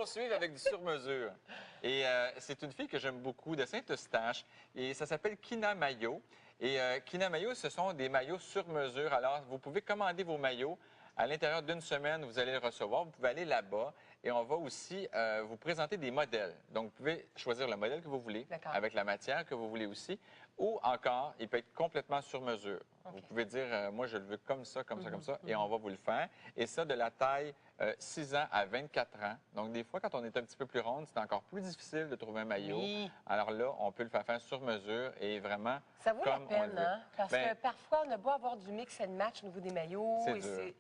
poursuivre avec du sur-mesure. Et c'est une fille que j'aime beaucoup, de Saint-Eustache, et ça s'appelle Kina Maillot. Et Kina Maillot, ce sont des maillots sur mesure. Alors, vous pouvez commander vos maillots. À l'intérieur d'une semaine, vous allez le recevoir. Vous pouvez aller là-bas et on va aussi vous présenter des modèles. Donc, vous pouvez choisir le modèle que vous voulez, avec la matière que vous voulez aussi, ou encore, il peut être complètement sur mesure. Okay. Vous pouvez dire, moi, je le veux comme ça, comme ça, comme ça, et on va vous le faire. Et ça, de la taille 6 ans à 24 ans. Donc, des fois, quand on est un petit peu plus ronde, c'est encore plus difficile de trouver un maillot. Oui. Alors là, on peut le faire sur mesure et vraiment ça vaut comme la peine, hein? Parce que parfois, on a beau avoir du mix and match au niveau des maillots. C'est dur.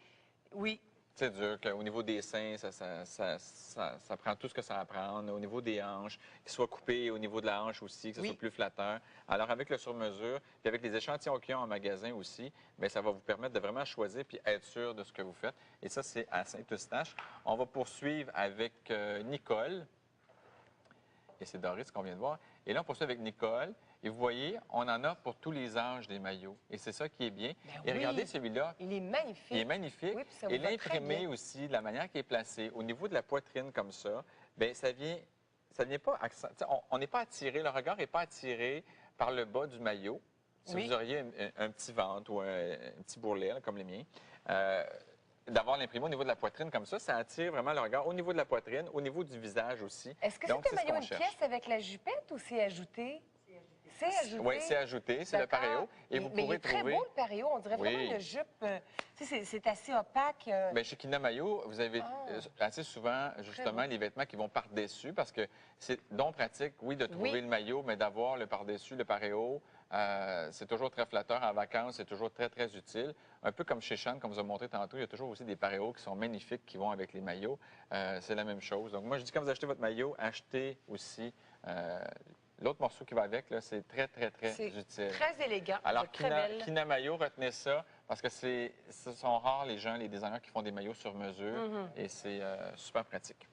Oui. C'est dur. Au niveau des seins, ça prend tout ce que ça va prendre. Au niveau des hanches, qu'il soit coupé au niveau de la hanche aussi, que ce soit plus flatteur. Alors, avec le sur-mesure, puis avec les échantillons qu'ils ont en magasin aussi, bien, ça va vous permettre de vraiment choisir puis être sûr de ce que vous faites. Et ça, c'est à Saint-Eustache. On va poursuivre avec Nicole. Et c'est Doris qu'on vient de voir. Et là, on poursuit avec Nicole. Et vous voyez, on en a pour tous les âges des maillots. Et c'est ça qui est bien. Et regardez celui-là. Il est magnifique. Il est magnifique. Oui, et l'imprimé aussi, de la manière qu'il est placé, au niveau de la poitrine comme ça, bien, ça vient pas... On n'est pas attiré, le regard n'est pas attiré par le bas du maillot. Si vous auriez un petit ventre ou un petit bourrelet, là, comme les miens, d'avoir l'imprimé au niveau de la poitrine comme ça attire vraiment le regard au niveau de la poitrine, au niveau du visage aussi. Est-ce que c'est un maillot une pièce avec la jupette ou c'est ajouté? C'est ajouté. Oui, c'est ajouté, c'est le pareo. Et vous pourrez trouver... très beau, le pareo. On dirait vraiment une jupe. C'est assez opaque. Bien, chez Kina Maillot, vous avez assez souvent, justement, les vêtements qui vont par-dessus, parce que c'est donc pratique, oui, de trouver le maillot, mais d'avoir le par-dessus, le pareo. C'est toujours très flatteur en vacances, c'est toujours très, très utile. Un peu comme chez Sean, comme vous a montré tantôt, il y a toujours aussi des pareos qui sont magnifiques, qui vont avec les maillots. C'est la même chose. Donc, moi, je dis, quand vous achetez votre maillot, achetez aussi l'autre morceau qui va avec, c'est très, très, très utile. Très élégant. Alors, Kina Maillot, retenez ça, parce que ce sont rares les gens, les designers qui font des maillots sur mesure, et c'est super pratique.